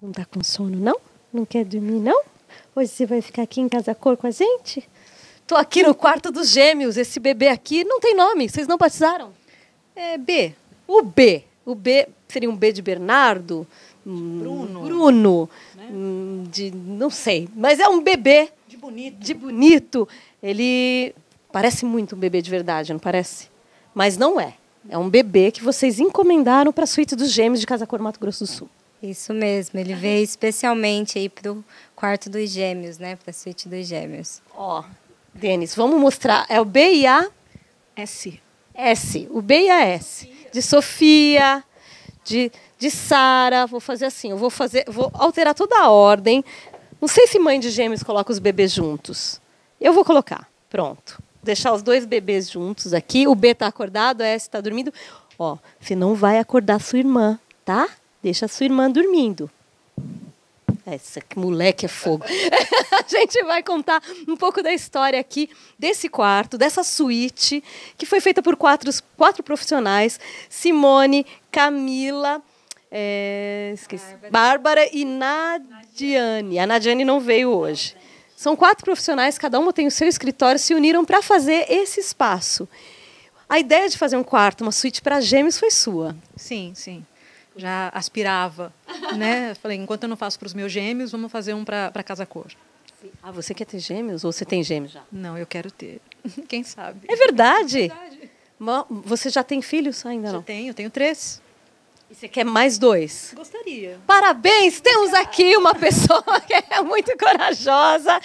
Não tá com sono, não? Não quer dormir, não? Hoje você vai ficar aqui em Casa Cor com a gente? Tô aqui no quarto dos gêmeos. Esse bebê aqui não tem nome. Vocês não batizaram? É B. O B. O B seria um B de Bernardo? Bruno. Né? Não sei. Mas é um bebê. De bonito. De bonito. Ele parece muito um bebê de verdade, não parece? Mas não é. É um bebê que vocês encomendaram para a suíte dos gêmeos de Casa Cor, Mato Grosso do Sul. Isso mesmo, ele veio especialmente aí para o quarto dos gêmeos, né? Para a suíte dos gêmeos. Ó, Denis, vamos mostrar. É o B e a S. S. O B e a S. De Sofia, de Sara. Vou fazer assim, vou alterar toda a ordem. Não sei se mãe de gêmeos coloca os bebês juntos. Eu vou colocar. Pronto. Deixar os dois bebês juntos aqui. O B está acordado, a S está dormindo. Ó, você não vai acordar sua irmã, tá? Deixa a sua irmã dormindo. Essa moleque é fogo. A gente vai contar um pouco da história aqui desse quarto, dessa suíte, que foi feita por quatro profissionais. Simone, Camila, Bárbara e Nadiane. A Nadiane não veio hoje. São 4 profissionais, cada uma tem o seu escritório, se uniram para fazer esse espaço. A ideia de fazer um quarto, uma suíte para gêmeos foi sua. Sim, sim. Já aspirava, né? Falei, enquanto eu não faço para os meus gêmeos, vamos fazer um para Casa Cor. Ah, você quer ter gêmeos ou você tem gêmeos já? Não, eu quero ter. Quem sabe? É verdade? Você já tem filhos ainda não? Eu tenho 3. E você quer mais 2? Gostaria. Parabéns! Temos aqui uma pessoa que é muito corajosa.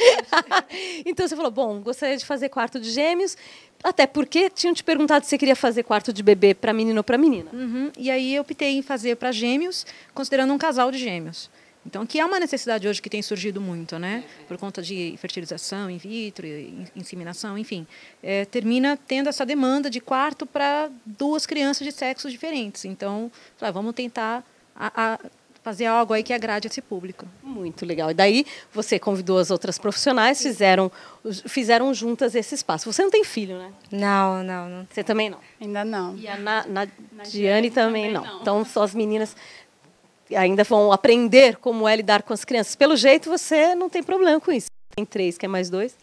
Então você falou, bom, gostaria de fazer quarto de gêmeos, até porque tinham te perguntado se você queria fazer quarto de bebê para menino ou para menina. Uhum. E aí eu optei em fazer para gêmeos, considerando um casal de gêmeos. Então, que é uma necessidade hoje que tem surgido muito, né? Por conta de fertilização in vitro, inseminação, enfim. Termina tendo essa demanda de quarto para 2 crianças de sexos diferentes. Então, vamos tentar fazer algo aí que agrade esse público. Muito legal. E daí você convidou as outras profissionais, fizeram juntas esse espaço. Você não tem filho, né? Não. Você também não? Ainda não. E a Nadiane também não. Então, só as meninas ainda vão aprender como é lidar com as crianças. Pelo jeito, você não tem problema com isso. Tem 3, quer mais 2?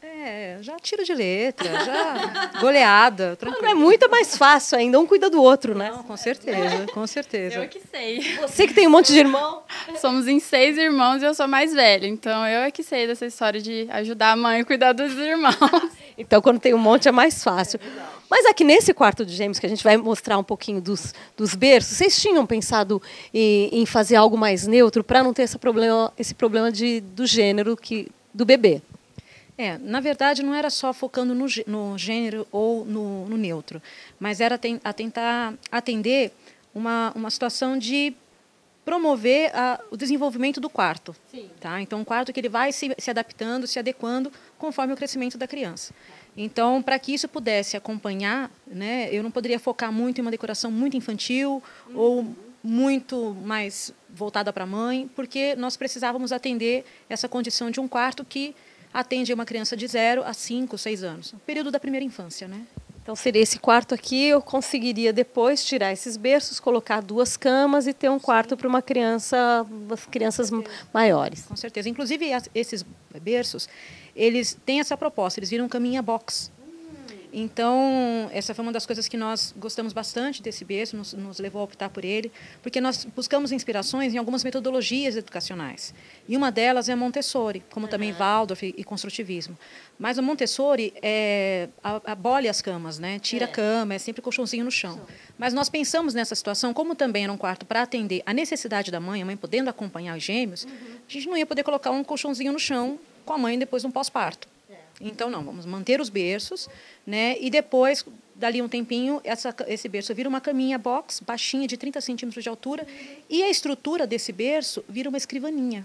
Já tiro de letra, já goleada. Não é muito mais fácil ainda, um cuida do outro, né? Não, com certeza, com certeza. Eu que sei. Você que tem um monte de irmão. Somos em 6 irmãos e eu sou mais velha. Então, eu é que sei dessa história de ajudar a mãe a cuidar dos irmãos. Então, quando tem um monte, é mais fácil. Mas aqui nesse quarto de gêmeos, que a gente vai mostrar um pouquinho dos berços, vocês tinham pensado em fazer algo mais neutro para não ter esse problema do gênero do bebê? Na verdade, não era só focando no gênero ou no neutro, mas era tentar atender uma situação de promover o desenvolvimento do quarto. Sim. Tá? Então, um quarto que ele vai se adaptando, se adequando conforme o crescimento da criança. Então, para que isso pudesse acompanhar, né, eu não poderia focar muito em uma decoração muito infantil ou muito mais voltada para a mãe, porque nós precisávamos atender essa condição de um quarto que atende uma criança de 0 a 5, 6 anos. O período da primeira infância, né? Então, seria esse quarto aqui, eu conseguiria depois tirar esses berços, colocar 2 camas e ter um quarto para as crianças maiores. Com certeza. Inclusive, esses berços, eles têm essa proposta, eles viram caminha box. Então, essa foi uma das coisas que nós gostamos bastante desse berço, nos levou a optar por ele, porque nós buscamos inspirações em algumas metodologias educacionais. E uma delas é a Montessori, como também Waldorf e construtivismo. Mas a Montessori abole as camas, né? Tira a cama, é sempre colchãozinho no chão. Mas nós pensamos nessa situação, como também era um quarto para atender a necessidade da mãe, a mãe podendo acompanhar os gêmeos, a gente não ia poder colocar um colchãozinho no chão com a mãe depois de um pós-parto. Então, não, vamos manter os berços, né? E depois, dali um tempinho, esse berço vira uma caminha box, baixinha, de 30 centímetros de altura, e a estrutura desse berço vira uma escrivaninha.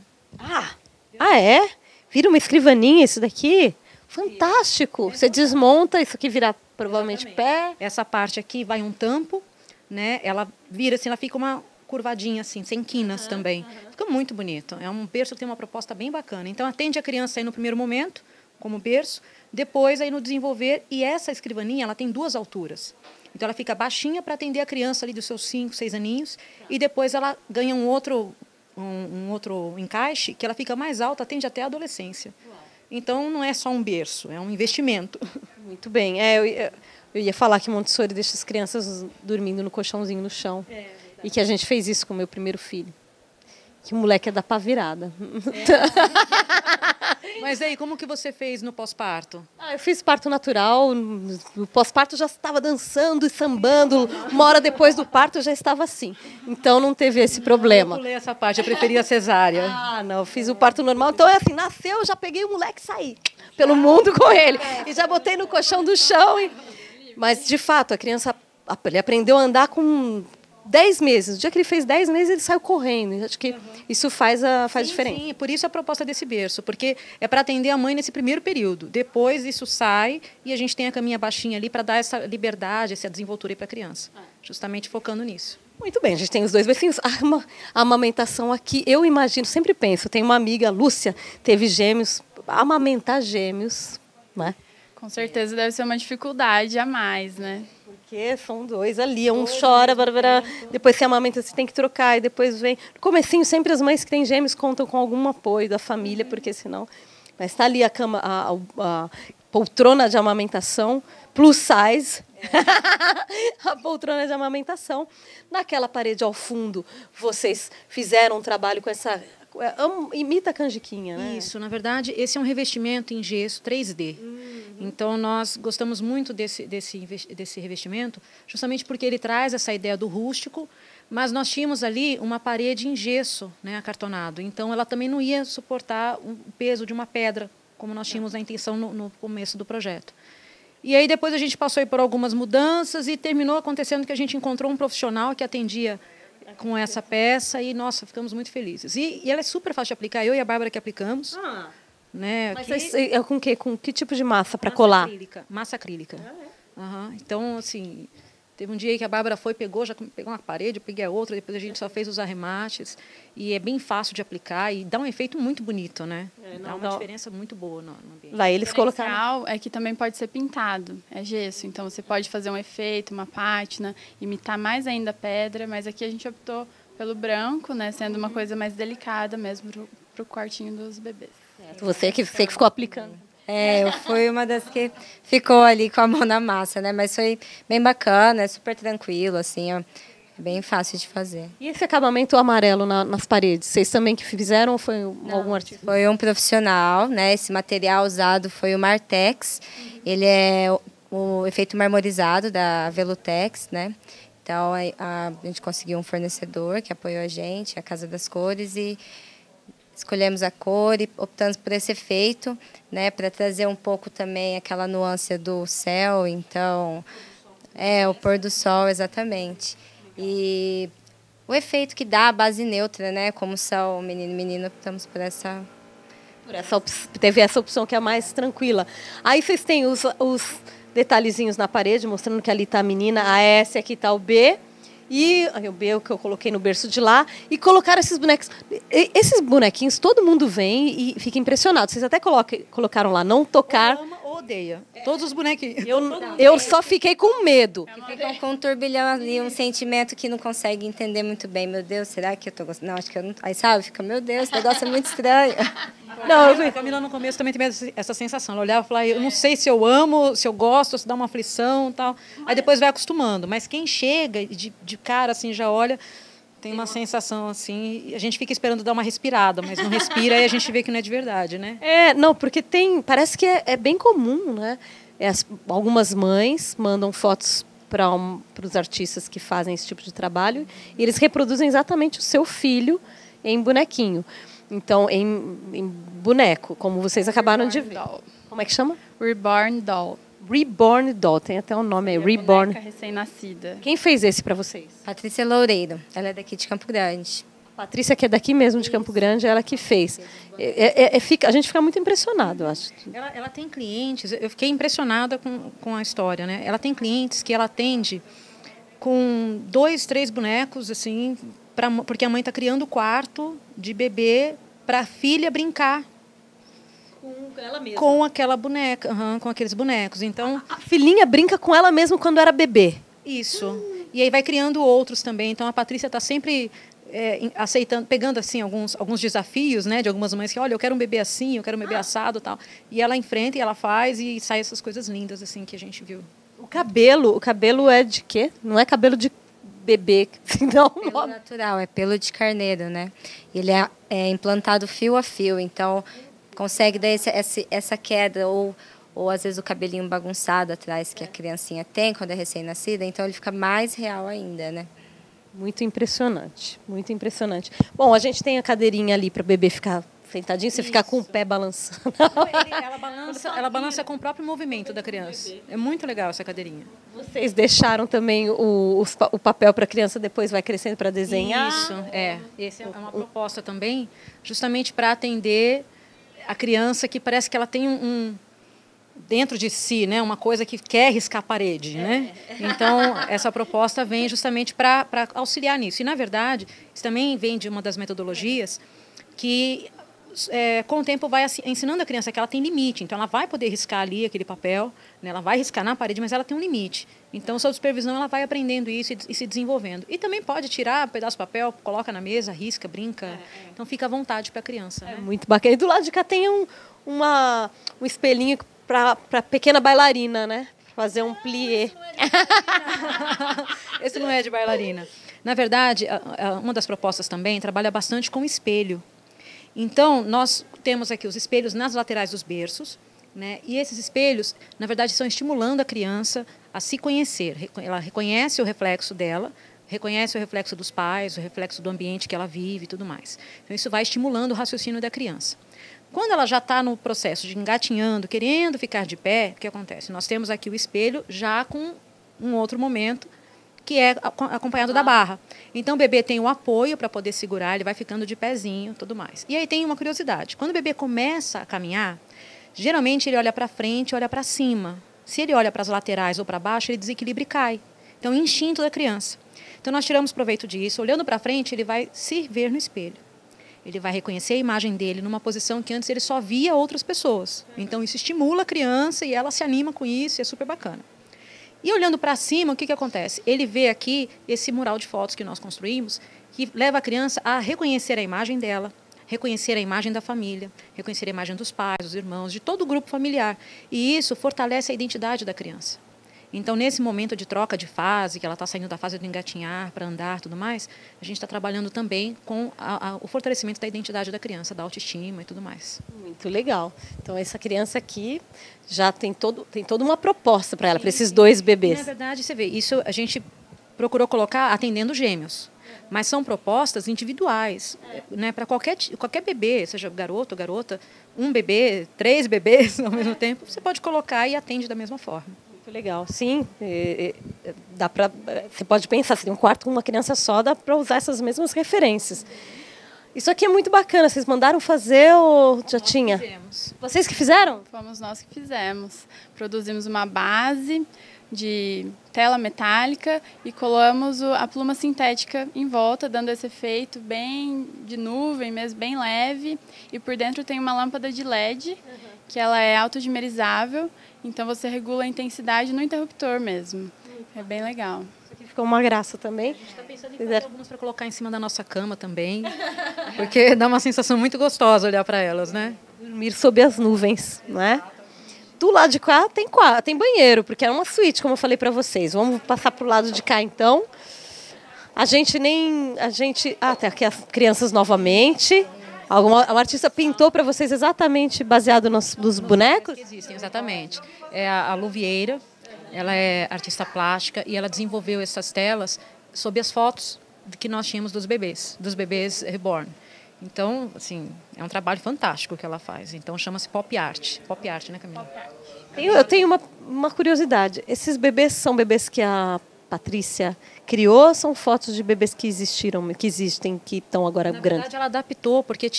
É? Vira uma escrivaninha isso daqui? Fantástico! Você desmonta, isso aqui vira provavelmente pé. Essa parte aqui vai um tampo, né? Ela vira assim, ela fica uma curvadinha assim, sem quinas também. Fica muito bonito. É um berço que tem uma proposta bem bacana. Então, atende a criança aí no primeiro momento, como berço, depois aí no desenvolver, e essa escrivaninha ela tem 2 alturas. Então ela fica baixinha para atender a criança ali dos seus 5, 6 aninhos, e depois ela ganha um outro um outro encaixe que ela fica mais alta, atende até a adolescência. Então, não é só um berço, é um investimento. Muito bem. Eu ia falar que Montessori deixa as crianças dormindo no colchãozinho no chão. E que a gente fez isso com o meu primeiro filho. Que o moleque é da pá virada. Mas aí, como que você fez no pós-parto? Eu fiz parto natural. No pós-parto já estava dançando e sambando. Uma hora depois do parto eu já estava assim. Então não teve esse problema. Eu pulei essa parte, eu preferia a cesárea. Não, eu fiz o parto normal. Então é assim, nasceu, já peguei o moleque e saí pelo mundo com ele. E já botei no colchão do chão. Mas, de fato, a criança ele aprendeu a andar com 10 meses. O dia que ele fez 10 meses, ele saiu correndo. Acho que isso faz diferença. Sim, por isso a proposta desse berço, porque é para atender a mãe nesse primeiro período. Depois isso sai e a gente tem a caminha baixinha ali para dar essa liberdade, essa desenvoltura para a criança. Justamente focando nisso. Muito bem, a gente tem os dois becinhos. A amamentação aqui, eu imagino, sempre penso, tem uma amiga, Lúcia, teve gêmeos, amamentar gêmeos, né? Com certeza deve ser uma dificuldade a mais, né? Porque são dois ali, um chora, depois se amamenta, você tem que trocar, e depois vem... No comecinho, sempre as mães que têm gêmeos contam com algum apoio da família, porque senão... Mas está ali a cama, a poltrona de amamentação, plus size, a poltrona de amamentação. Naquela parede ao fundo, vocês fizeram um trabalho com essa... Imita a canjiquinha, né? Isso, na verdade, esse é um revestimento em gesso 3D. Então, nós gostamos muito desse revestimento, justamente porque ele traz essa ideia do rústico, mas nós tínhamos ali uma parede em gesso, né, acartonado. Então, ela também não ia suportar o peso de uma pedra, como nós tínhamos a intenção no começo do projeto. E aí, depois, a gente passou por algumas mudanças e terminou acontecendo que a gente encontrou um profissional que atendia com essa peça e, nossa, ficamos muito felizes. E ela é super fácil de aplicar. Eu e a Bárbara que aplicamos. Né, mas é com quê? Com que tipo de massa para colar? Massa acrílica. Então, assim, teve um dia que a Bárbara pegou uma parede, eu peguei a outra, depois a gente só fez os arremates. E é bem fácil de aplicar e dá um efeito muito bonito, né? Dá uma diferença muito boa no ambiente. Lá eles colocaram... é que também pode ser pintado, é gesso. Então, você pode fazer um efeito, uma pátina, imitar mais ainda a pedra, mas aqui a gente optou pelo branco, né? Sendo uma coisa mais delicada mesmo para o quartinho dos bebês. Você que ficou aplicando. Eu fui uma das que ficou ali com a mão na massa, né? Mas foi bem bacana, é super tranquilo, assim, ó. É bem fácil de fazer. E esse acabamento amarelo nas paredes, vocês também que fizeram ou foi algum artista? Foi um profissional, né? Esse material usado foi o Martex. Ele é o efeito marmorizado da Velutex, né? Então, a gente conseguiu um fornecedor que apoiou a gente, a Casa das Cores, e escolhemos a cor e optamos por esse efeito, né, para trazer um pouco também aquela nuance do céu. Então, o pôr do sol, exatamente. E o efeito que dá a base neutra, né, como são menino e menina, optamos por essa... Teve essa opção que é a mais tranquila. Aí vocês têm os detalhezinhos na parede, mostrando que ali está a menina, a S, aqui está o B. E o B, o que eu coloquei no berço de lá, e colocaram esses bonecos. Esses bonequinhos, todo mundo vem e fica impressionado. Vocês até colocaram lá, não tocar. Ou ama ou odeia. Todos os bonequinhos. Eu só fiquei com medo. Ficam com um turbilhão ali, um sentimento que não consegue entender muito bem. Meu Deus, será que eu tô gostando? Não, acho que eu não. Aí, sabe, fica, meu Deus, esse negócio é muito estranho. A Camila no começo também teve essa sensação. Ela olhava e falava, eu não sei se eu amo, se eu gosto, se dá uma aflição e tal. Aí depois vai acostumando. Mas quem chega de cara, assim, já olha, tem uma sensação assim, a gente fica esperando dar uma respirada, mas não respira e a gente vê que não é de verdade, né? Não, porque parece que é bem comum, né? Algumas mães mandam fotos para os artistas que fazem esse tipo de trabalho e eles reproduzem exatamente o seu filho em bonequinho. Então, em boneco, como vocês acabaram de ver. Doll. Como é que chama? Reborn Doll. Reborn Doll, tem até um nome aí, Reborn. Recém-nascida. Quem fez esse para vocês? Patrícia Loureiro, ela é daqui de Campo Grande. Patrícia, que é daqui mesmo de Campo Grande, ela que fez. A gente fica muito impressionado, eu acho. Ela tem clientes, eu fiquei impressionada com a história, né? Ela tem clientes que ela atende com 2, 3 bonecos, assim, porque a mãe está criando o quarto de bebê para a filha brincar. Com ela mesma. Com aquela boneca, com aqueles bonecos. Então, a filhinha brinca com ela mesma quando era bebê. Isso. E aí vai criando outros também. Então, a Patrícia está sempre aceitando, pegando assim alguns desafios, né, de algumas mães que, olha, eu quero um bebê assim, eu quero um bebê assado, tal. E ela enfrenta e ela faz e sai essas coisas lindas assim que a gente viu. O cabelo é de quê? Não é cabelo de bebê, não. Pelo natural, é pelo de carneiro, né? Ele é implantado fio a fio, então consegue dar essa queda ou às vezes o cabelinho bagunçado atrás que a criancinha tem quando é recém-nascida, então ele fica mais real ainda, né? Muito impressionante, muito impressionante. Bom, a gente tem a cadeirinha ali para o bebê ficar sentadinho, você ficar com o pé balançando. Ela balança com o próprio movimento da criança. É muito legal essa cadeirinha. Vocês deixaram também o papel para a criança, depois vai crescendo para desenhar? Isso, Essa é uma proposta também, justamente para atender a criança que parece que ela tem dentro de si, né, uma coisa que quer riscar a parede, né? Então, essa proposta vem justamente para auxiliar nisso. E, na verdade, isso também vem de uma das metodologias que, com o tempo, vai ensinando a criança que ela tem limite. Então, ela vai poder riscar ali aquele papel, né, ela vai riscar na parede, mas ela tem um limite. Então, sob supervisão, ela vai aprendendo isso e se desenvolvendo. E também pode tirar um pedaço de papel, coloca na mesa, risca, brinca. Então, fica à vontade para a criança. Né? Muito bacana. E do lado de cá tem um espelhinho para pequena bailarina, né? Fazer um plié. Esse não é de bailarina. Na verdade, uma das propostas também trabalha bastante com espelho. Então, nós temos aqui os espelhos nas laterais dos berços, né? E esses espelhos, na verdade, estão estimulando a criança a se conhecer. Ela reconhece o reflexo dela, reconhece o reflexo dos pais, o reflexo do ambiente que ela vive e tudo mais. Então, isso vai estimulando o raciocínio da criança. Quando ela já está no processo de engatinhando, querendo ficar de pé, o que acontece? Nós temos aqui o espelho já com um outro momento, que é acompanhado da barra. Então, o bebê tem o apoio para poder segurar, ele vai ficando de pezinho e tudo mais. E aí tem uma curiosidade. Quando o bebê começa a caminhar, geralmente ele olha para frente, olha para cima. Se ele olha para as laterais ou para baixo, ele desequilibra e cai. Então, é o instinto da criança. Então, nós tiramos proveito disso. Olhando para frente, ele vai se ver no espelho. Ele vai reconhecer a imagem dele numa posição que antes ele só via outras pessoas. Então, isso estimula a criança e ela se anima com isso e é super bacana. E olhando para cima, o que acontece? Ele vê aqui esse mural de fotos que nós construímos, que leva a criança a reconhecer a imagem dela, reconhecer a imagem da família, reconhecer a imagem dos pais, dos irmãos, de todo o grupo familiar. E isso fortalece a identidade da criança. Então, nesse momento de troca de fase, que ela está saindo da fase do engatinhar para andar e tudo mais, a gente está trabalhando também com o fortalecimento da identidade da criança, da autoestima e tudo mais. Muito legal. Então, essa criança aqui já tem toda uma proposta para ela, para esses dois bebês. Na verdade, você vê, isso a gente procurou colocar atendendo gêmeos. Mas são propostas individuais, né? Para qualquer bebê, seja garoto ou garota, um bebê, 3 bebês ao mesmo tempo, você pode colocar e atende da mesma forma. Muito legal. Sim, dá para. Você pode pensar, se tem um quarto com uma criança só, dá para usar essas mesmas referências. Isso aqui é muito bacana. Vocês mandaram fazer ou já tinha? Fizemos. Vocês que fizeram? Fomos nós que fizemos. Produzimos uma base de tela metálica e colamos a pluma sintética em volta, dando esse efeito bem de nuvem, mesmo bem leve. E por dentro tem uma lâmpada de LED, que ela é autodimerizável, então você regula a intensidade no interruptor mesmo. É bem legal. Isso aqui ficou uma graça também. A gente está pensando em fazer algumas para colocar em cima da nossa cama também, porque dá uma sensação muito gostosa olhar para elas, né? Dormir sob as nuvens, não é? Do lado de cá tem banheiro, porque é uma suíte, como eu falei para vocês. Vamos passar para o lado de cá, então. Tem aqui as crianças novamente. O artista pintou para vocês exatamente baseado nos bonecos? Que existem, exatamente. É a Luvieira, ela é artista plástica e ela desenvolveu essas telas sob as fotos que nós tínhamos dos bebês reborn. Então, assim, é um trabalho fantástico que ela faz. Então, chama-se pop art. Pop art, né, Camila? Eu tenho uma curiosidade. Esses bebês são bebês que a Patrícia criou ou são fotos de bebês que existem, que estão agora grandes? Na verdade, ela adaptou, porque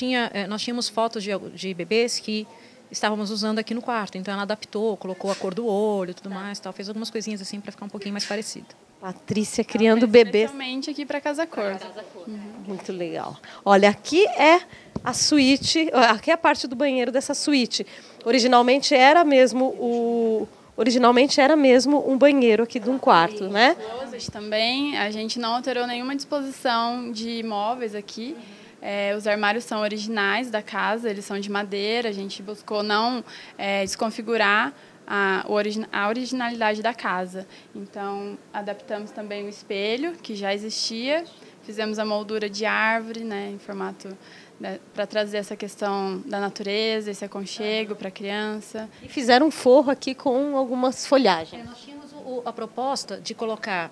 nós tínhamos fotos de bebês que estávamos usando aqui no quarto. Então, ela adaptou, colocou a cor do olho e tudo mais. Tal, fez algumas coisinhas assim para ficar um pouquinho mais parecido. Patrícia criando bebês. Especialmente aqui para Casa Cor. Muito legal. Olha, aqui é a suíte, aqui é a parte do banheiro dessa suíte. Originalmente era mesmo o originalmente era mesmo um banheiro aqui de um quarto, né? Closet também, a gente não alterou nenhuma disposição de móveis aqui. Os armários são originais da casa, eles são de madeira, a gente buscou não desconfigurar a originalidade da casa. Então, adaptamos também o espelho, que já existia, fizemos a moldura de árvore, né, em formato para trazer essa questão da natureza, esse aconchego para a criança. E fizeram um forro aqui com algumas folhagens. Nós tínhamos a proposta de colocar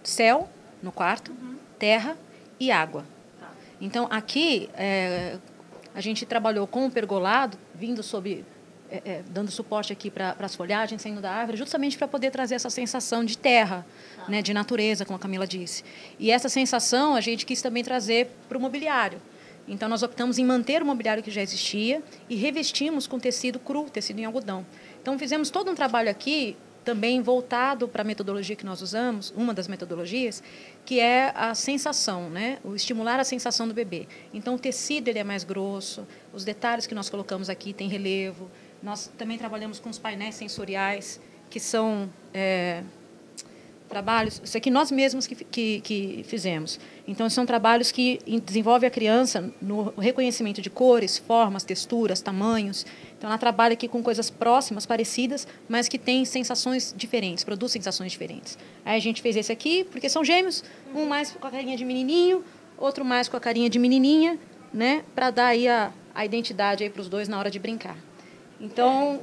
céu no quarto, terra e água. Então, aqui, a gente trabalhou com o pergolado, vindo dando suporte aqui para as folhagens, saindo da árvore, justamente para poder trazer essa sensação de terra, né, de natureza, como a Camila disse. E essa sensação a gente quis também trazer para o mobiliário. Então, nós optamos em manter o mobiliário que já existia e revestimos com tecido cru, tecido em algodão. Então, fizemos todo um trabalho aqui, também voltado para a metodologia que nós usamos, uma das metodologias, que é a sensação, né? O estimular a sensação do bebê. Então, o tecido ele é mais grosso, os detalhes que nós colocamos aqui têm relevo. Nós também trabalhamos com os painéis sensoriais, que são trabalhos, isso aqui nós mesmos que fizemos. Então, são trabalhos que desenvolvem a criança no reconhecimento de cores, formas, texturas, tamanhos. Então, ela trabalha aqui com coisas próximas, parecidas, mas que têm sensações diferentes, produz sensações diferentes. Aí a gente fez esse aqui, porque são gêmeos, um mais com a carinha de menininho, outro mais com a carinha de menininha, né, para dar aí a identidade aí para os dois na hora de brincar. Então,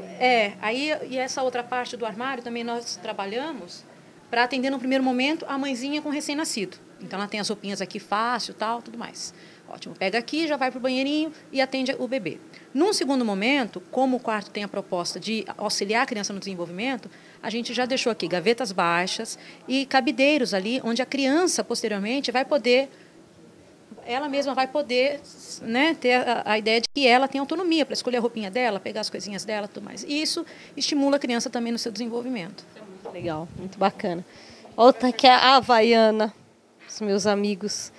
e essa outra parte do armário também nós trabalhamos para atender no primeiro momento a mãezinha com recém-nascido. Então, ela tem as roupinhas aqui fácil, tal, tudo mais. Ótimo, pega aqui, já vai para o banheirinho e atende o bebê. Num segundo momento, como o quarto tem a proposta de auxiliar a criança no desenvolvimento, a gente já deixou aqui gavetas baixas e cabideiros ali, onde a criança, posteriormente, vai poder, ela mesma vai poder, né, ter a ideia de que ela tem autonomia para escolher a roupinha dela, pegar as coisinhas dela, tudo mais. E isso estimula a criança também no seu desenvolvimento. Legal, muito bacana. Outra que é a Havaiana, os meus amigos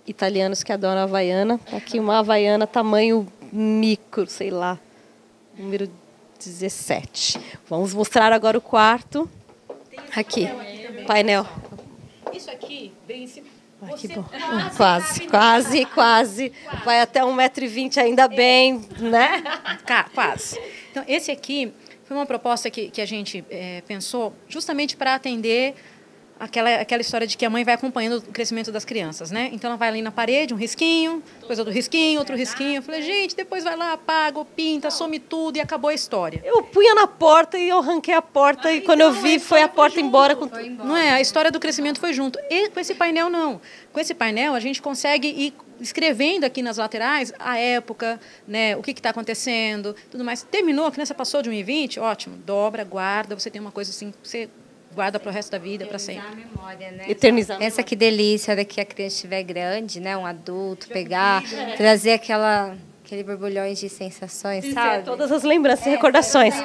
italianos que adoram a Havaiana. Aqui uma Havaiana tamanho micro, sei lá, número 17. Vamos mostrar agora o quarto. Aqui, painel. Isso aqui vem em cima. Que bom. Quase. Vai até 1,20 m, ainda bem, né? Quase. Então, esse aqui foi uma proposta que a gente pensou justamente para atender aquela história de que a mãe vai acompanhando o crescimento das crianças, né? Então, ela vai ali na parede, um risquinho, depois outro risquinho, outro risquinho. Eu falei, gente, depois vai lá, apaga, pinta, some tudo e acabou a história. Eu punha na porta e eu arranquei a porta e quando eu vi, foi a porta embora. Não é? A história do crescimento foi junto. E com esse painel, não. Com esse painel, a gente consegue ir escrevendo aqui nas laterais a época, né, o que está acontecendo, tudo mais. Terminou, a criança passou de 1,20, ótimo, dobra, guarda, você tem uma coisa assim, você guarda para o resto da vida, para sempre. A memória, né? Eternizar. Essa que delícia, a hora que a criança estiver grande, né, um adulto, pegar, trazer aquele borbulhões de sensações, sabe? Todas as lembranças e recordações.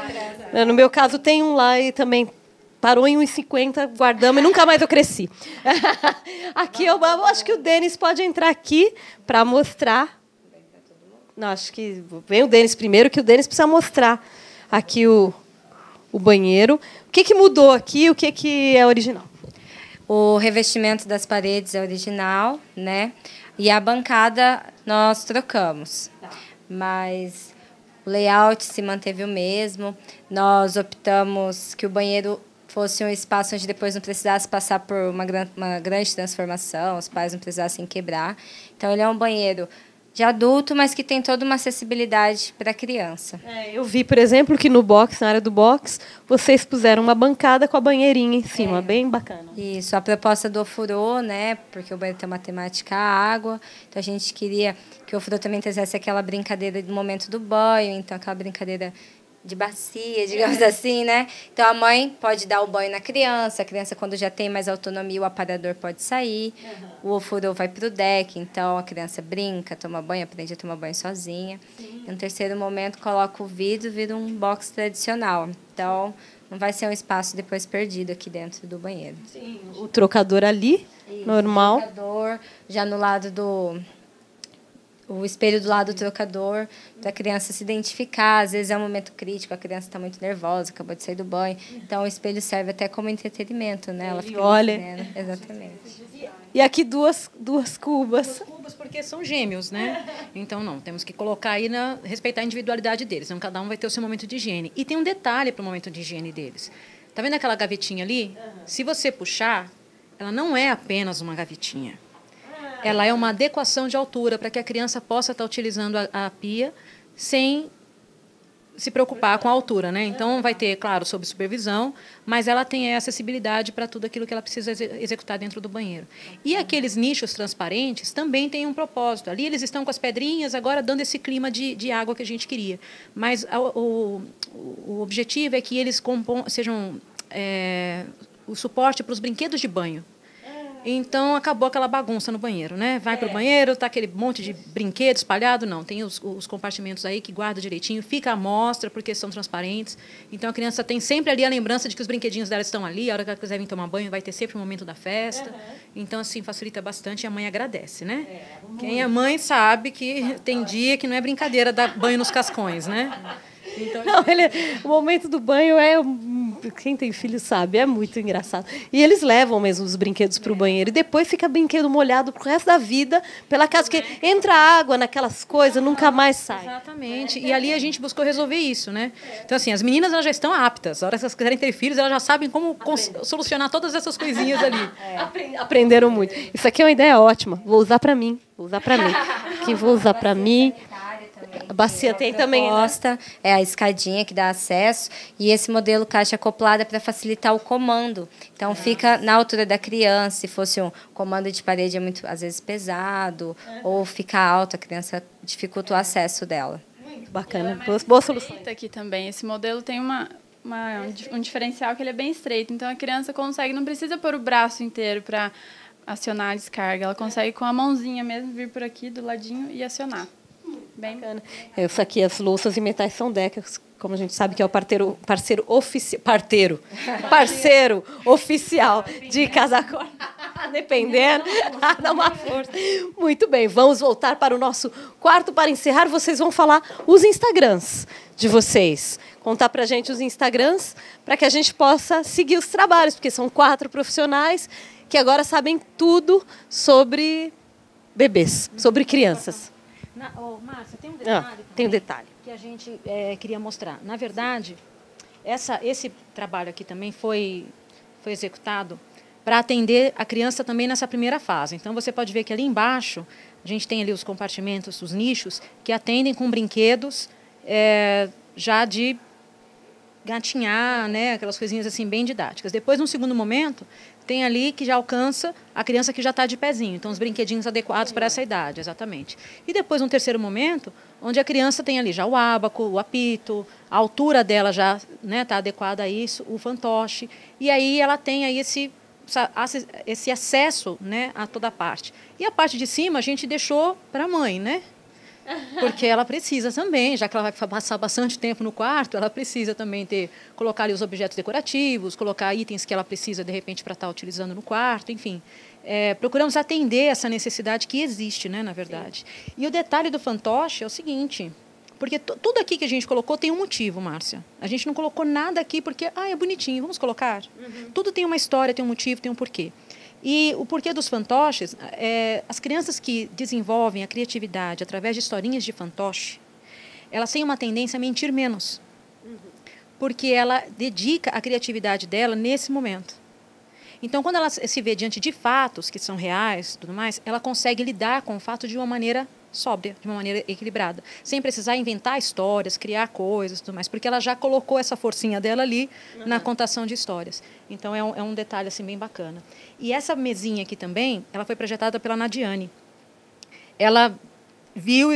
No meu caso, tem um lá e também parou em 1,50, guardamos e nunca mais eu cresci. Aqui eu acho que o Denis pode entrar aqui para mostrar. Não, acho que vem o Denis primeiro, que o Denis precisa mostrar aqui o banheiro. O que mudou aqui e o que é original? O revestimento das paredes é original, né? E a bancada nós trocamos. Mas o layout se manteve o mesmo. Nós optamos que o banheiro fosse um espaço onde depois não precisasse passar por uma grande transformação, os pais não precisassem quebrar. Então, ele é um banheiro de adulto, mas que tem toda uma acessibilidade para a criança. Eu vi, por exemplo, que no box, na área do box, vocês puseram uma bancada com a banheirinha em cima, bem bacana. Isso, a proposta do ofurô, né, porque o banheiro tem uma temática água, então a gente queria que o ofurô também trouxesse aquela brincadeira do momento do banho, então aquela brincadeira de bacia, digamos assim, né? Então, a mãe pode dar o banho na criança, a criança, quando já tem mais autonomia, o aparador pode sair, o ofurô vai para o deck, então a criança brinca, toma banho, aprende a tomar banho sozinha. E no terceiro momento, coloca o vidro, vira um box tradicional. Então, não vai ser um espaço depois perdido aqui dentro do banheiro. Sim, o trocador ali, normal. O trocador, já no lado o espelho do lado do trocador, para a criança se identificar. Às vezes é um momento crítico, a criança está muito nervosa, acabou de sair do banho. Então, o espelho serve até como entretenimento, né? Ela fica olha. Exatamente. E aqui duas cubas. Porque são gêmeos, né? Então, não, temos que colocar aí, respeitar a individualidade deles. Então, cada um vai ter o seu momento de higiene. E tem um detalhe para o momento de higiene deles. Tá vendo aquela gavetinha ali? Se você puxar, ela não é apenas uma gavetinha. Ela é uma adequação de altura para que a criança possa estar utilizando a pia sem se preocupar com a altura, né? Então, vai ter, claro, sob supervisão, mas ela tem acessibilidade para tudo aquilo que ela precisa executar dentro do banheiro. E aqueles nichos transparentes também têm um propósito. Ali eles estão com as pedrinhas, agora dando esse clima de água que a gente queria. Mas o objetivo é que eles sejam o suporte para os brinquedos de banho. Então, acabou aquela bagunça no banheiro, né? Vai para o banheiro, está aquele monte de brinquedo espalhado. Não, tem os compartimentos aí que guarda direitinho, fica à mostra, porque são transparentes. Então, a criança tem sempre ali a lembrança de que os brinquedinhos dela estão ali. A hora que ela quiser vir tomar banho, vai ter sempre o momento da festa. Então, assim, facilita bastante e a mãe agradece, né? Quem é mãe sabe que tem dia que não é brincadeira dar banho nos cascões, né? Então, não, o momento do banho quem tem filho sabe, é muito engraçado. E eles levam mesmo os brinquedos para o banheiro. E depois fica brinquedo molhado pro resto da vida, pela casa que entra água naquelas coisas, nunca mais sai. Exatamente. E ali a gente buscou resolver isso, né? Então, assim, as meninas elas já estão aptas. A hora que elas quiserem ter filhos, elas já sabem como solucionar todas essas coisinhas ali. Aprenderam muito. Isso aqui é uma ideia ótima. Vou usar para mim. Vou usar para mim. Que vou usar para mim. A bacia tem também, né? É a escadinha que dá acesso e esse modelo caixa acoplada para facilitar o comando. Então, fica na altura da criança. Se fosse um comando de parede, é muito, às vezes, pesado, ou fica alto, a criança dificulta o acesso dela. Muito bacana. Boa solução. Aqui também, esse modelo tem um diferencial que ele é bem estreito. Então, a criança consegue, não precisa pôr o braço inteiro para acionar a descarga. Ela consegue, com a mãozinha mesmo, vir por aqui do ladinho e acionar. Bem bacana. Isso aqui, as louças e metais são Deckers, como a gente sabe que é o parceiro oficial de Casacor. Dependendo, dá uma força. Muito bem, vamos voltar para o nosso quarto. Para encerrar, vocês vão falar os Instagrams de vocês. Contar para a gente os Instagrams para que a gente possa seguir os trabalhos, porque são 4 profissionais que agora sabem tudo sobre bebês, sobre crianças. Márcia, tem um detalhe, tem um detalhe que a gente queria mostrar. Na verdade, esse trabalho aqui também foi executado para atender a criança também nessa primeira fase. Então, você pode ver que ali embaixo, a gente tem ali os compartimentos, os nichos, que atendem com brinquedos já de gatinhar, né? Aquelas coisinhas assim bem didáticas. Depois, num segundo momento, tem ali que já alcança a criança que já está de pezinho. Então, os brinquedinhos adequados para essa idade, exatamente. E depois, num terceiro momento, onde a criança tem ali já o ábaco, o apito, a altura dela já está adequada a isso, o fantoche. E aí ela tem aí esse acesso, né, a toda a parte. E a parte de cima a gente deixou para a mãe, né? Porque ela precisa também, já que ela vai passar bastante tempo no quarto, ela precisa também colocar ali os objetos decorativos, colocar itens que ela precisa, de repente, para estar utilizando no quarto, enfim. Procuramos atender essa necessidade que existe, né, na verdade. Sim. E o detalhe do fantoche é o seguinte, porque tudo aqui que a gente colocou tem um motivo, Márcia. A gente não colocou nada aqui porque, é bonitinho, vamos colocar. Uhum. Tudo tem uma história, tem um motivo, tem um porquê. E o porquê dos fantoches, as crianças que desenvolvem a criatividade através de historinhas de fantoche, elas têm uma tendência a mentir menos. Uhum. Porque ela dedica a criatividade dela nesse momento. Então, quando ela se vê diante de fatos que são reais, tudo mais, ela consegue lidar com o fato de uma maneira sóbria, de uma maneira equilibrada, sem precisar inventar histórias, criar coisas, tudo mais, porque ela já colocou essa forcinha dela ali na contação de histórias. Então, é um detalhe assim bem bacana. E essa mesinha aqui também, ela foi projetada pela Nadiane. Ela viu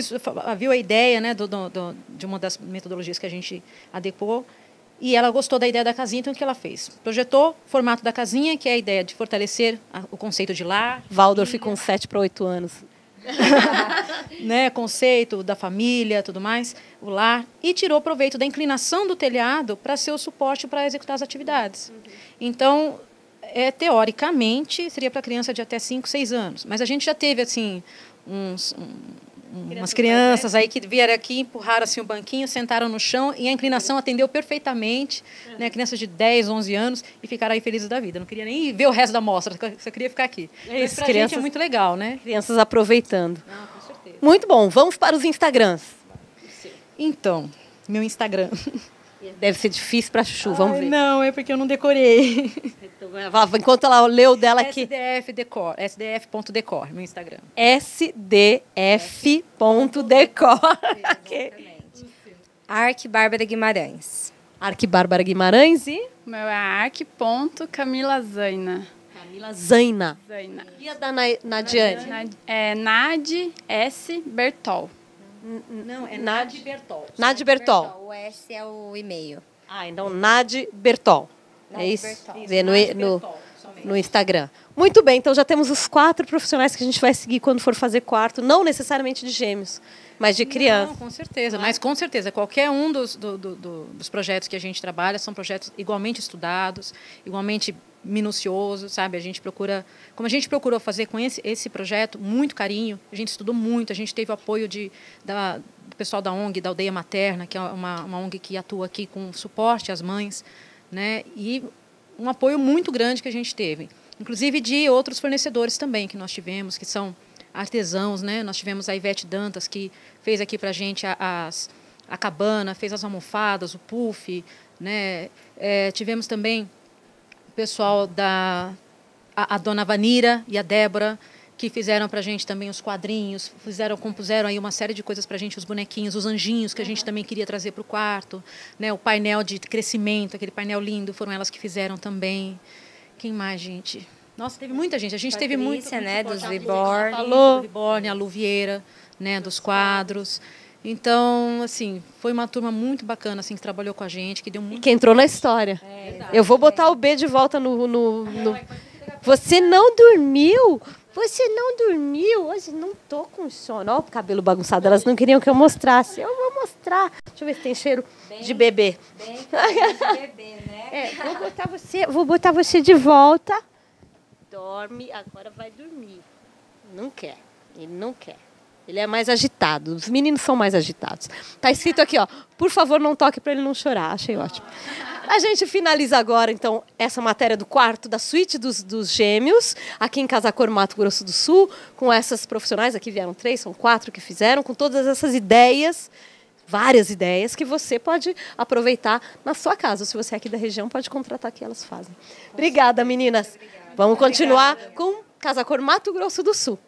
a ideia, né, de uma das metodologias que a gente adequou, e ela gostou da ideia da casinha, então o que ela fez? Projetou o formato da casinha, que é a ideia de fortalecer o conceito de lar. Waldorf com 7 para 8 anos. Né, conceito da família, tudo mais, o lar, e tirou proveito da inclinação do telhado para ser o suporte para executar as atividades. Uhum. Então, teoricamente, seria para criança de até 5, 6 anos, mas a gente já teve assim umas crianças aí que vieram aqui, empurraram assim o banquinho, sentaram no chão e a inclinação atendeu perfeitamente, né? Crianças de 10, 11 anos e ficaram aí felizes da vida. Não queria nem ver o resto da mostra, só queria ficar aqui. Isso, pra crianças, gente é muito legal, né? Crianças aproveitando. Não, com certeza. Muito bom. Vamos para os Instagrams. Então, meu Instagram. Deve ser difícil para Chuchu, vamos ver. Não, é porque eu não decorei. Então, enquanto ela leu dela aqui. sdf.decor, meu Instagram. sdf.decor. Arque Bárbara Guimarães. Arque Bárbara Guimarães e O meu é arque.camila Zaina. Camila Zaina. Zaina. E a da Nadiane? É Nadi S. Bertol. Não, é Nadi Bertol. Nadi Bertol. O S é o e-mail. Ah, então Nadi Bertol. É Nadi isso? Bertol. Vê no Instagram. Muito bem, então já temos os 4 profissionais que a gente vai seguir quando for fazer quarto, não necessariamente de gêmeos, mas de criança. Não, com certeza, mas com certeza, qualquer um dos projetos que a gente trabalha são projetos igualmente estudados, igualmente minuciosos, sabe? A gente procura, como a gente procurou fazer com esse projeto, muito carinho, a gente estudou muito, a gente teve o apoio do pessoal da ONG, da Aldeia Materna, que é uma ONG que atua aqui com suporte às mães, né? E um apoio muito grande que a gente teve, inclusive de outros fornecedores também que nós tivemos, que são artesãos, né? Nós tivemos a Ivete Dantas, que fez aqui para a gente a cabana, fez as almofadas, o puff, né? Tivemos também o pessoal a dona Vanira e a Débora, que fizeram para a gente também os quadrinhos, compuseram aí uma série de coisas para a gente, os bonequinhos, os anjinhos, que a gente também queria trazer para o quarto, né? O painel de crescimento, aquele painel lindo, foram elas que fizeram também. Quem mais, gente? Nossa, teve muita gente. A gente teve muito, né, dos Reborn. Reborn. Reborn, a Luvieira, né, dos quadros. Então, assim, foi uma turma muito bacana, assim, que trabalhou com a gente, que deu muito... Que entrou na história. Eu vou botar o B de volta no... Você não dormiu? Você não dormiu? Hoje não tô com sono. Olha o cabelo bagunçado. Elas não queriam que eu mostrasse. Eu vou mostrar. Deixa eu ver se tem cheiro de bebê. Bem de bebê, né? Vou botar você de volta. Dorme, agora vai dormir. Não quer. Ele não quer. Ele é mais agitado. Os meninos são mais agitados. Tá escrito aqui, ó. Por favor, não toque para ele não chorar. Achei ótimo. A gente finaliza agora, então, essa matéria do quarto da suíte dos gêmeos, aqui em Casacor, Mato Grosso do Sul, com essas profissionais. Aqui vieram 3, são 4 que fizeram, com todas essas ideias, várias ideias, que você pode aproveitar na sua casa. Se você é aqui da região, pode contratar que elas fazem. Obrigada, meninas. Vamos continuar com Casacor, Mato Grosso do Sul.